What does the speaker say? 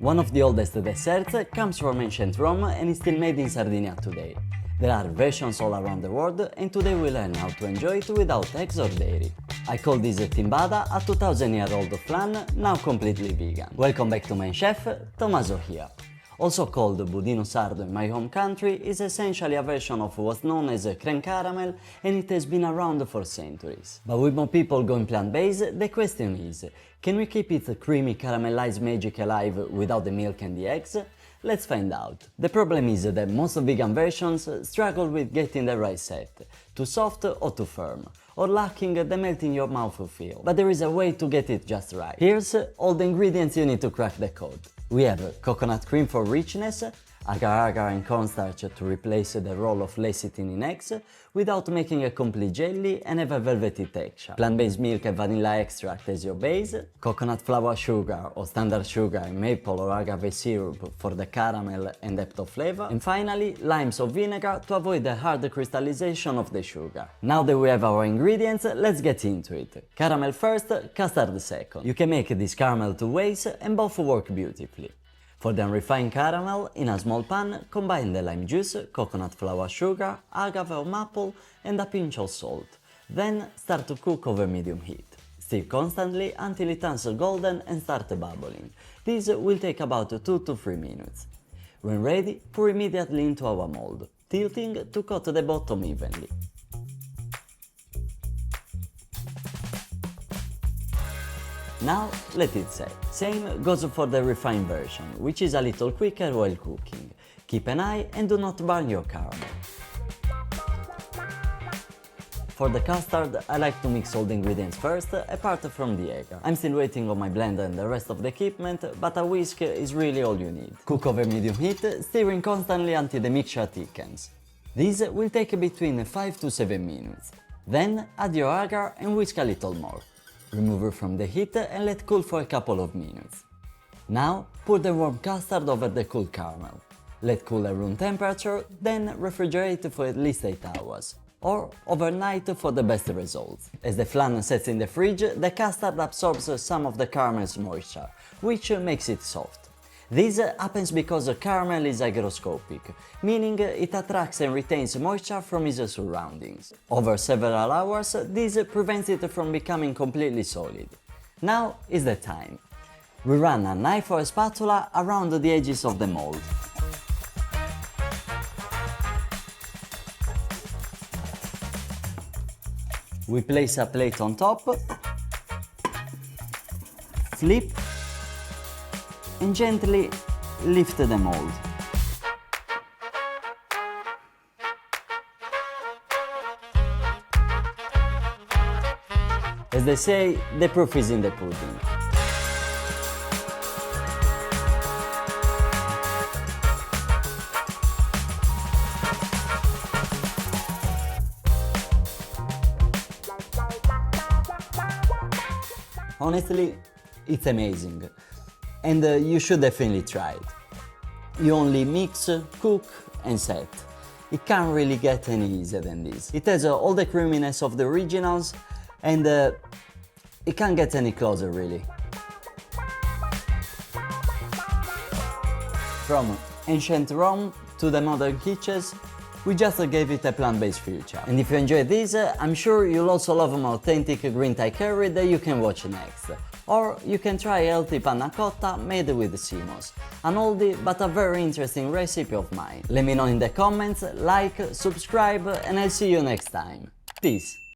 One of the oldest desserts comes from ancient Rome and is still made in Sardinia today. There are versions all around the world, and today we learn how to enjoy it without eggs or dairy. I call this Timbada, a 2000-year-old flan, now completely vegan. Welcome back to MENSCH, Tomaso here. Also called budino sardo in my home country, is essentially a version of what's known as creme caramel, and it has been around for centuries. But with more people going plant-based, the question is, can we keep its creamy caramelized magic alive without the milk and the eggs? Let's find out. The problem is that most vegan versions struggle with getting the right set, too soft or too firm, or lacking the melt in your mouth feel. But there is a way to get it just right. Here's all the ingredients you need to crack the code. We have coconut cream for richness, agar-agar and cornstarch to replace the role of lecithin in eggs without making a complete jelly and have a velvety texture, plant-based milk and vanilla extract as your base, coconut flour sugar or standard sugar and maple or agave syrup for the caramel and depth of flavor, and finally limes or vinegar to avoid the hard crystallization of the sugar. Now that we have our ingredients, let's get into it. Caramel first, custard second. You can make this caramel two ways and both work beautifully. For the unrefined caramel, in a small pan, combine the lime juice, coconut flour sugar, agave or maple and a pinch of salt. Then start to cook over medium heat. Stir constantly until it turns golden and starts bubbling. This will take about 2 to 3 minutes. When ready, pour immediately into our mold, tilting to coat the bottom evenly. Now let it set. Same goes for the refined version, which is a little quicker while cooking. Keep an eye and do not burn your caramel. For the custard, I like to mix all the ingredients first, apart from the egg. I'm still waiting on my blender and the rest of the equipment, but a whisk is really all you need. Cook over medium heat, stirring constantly until the mixture thickens. This will take between 5 to 7 minutes. Then add your agar and whisk a little more. Remove it from the heat and let cool for a couple of minutes. Now pour the warm custard over the cool caramel. Let cool at room temperature, then refrigerate for at least 8 hours. Or overnight for the best results. As the flan sets in the fridge, the custard absorbs some of the caramel's moisture, which makes it soft. This happens because caramel is hygroscopic, meaning it attracts and retains moisture from its surroundings. Over several hours, this prevents it from becoming completely solid. Now is the time. We run a knife or a spatula around the edges of the mold. We place a plate on top, flip, and gently lift the mold. As they say, the proof is in the pudding. Honestly, it's amazing. And you should definitely try it. You only mix, cook and set. It can't really get any easier than this. It has all the creaminess of the originals and it can't get any closer really. From ancient Rome to the modern kitchens, we just gave it a plant-based future. And if you enjoyed this, I'm sure you'll also love my authentic green Thai curry that you can watch next. Or you can try healthy panna cotta made with simos, an oldie but a very interesting recipe of mine. Let me know in the comments, like, subscribe, and I'll see you next time. Peace!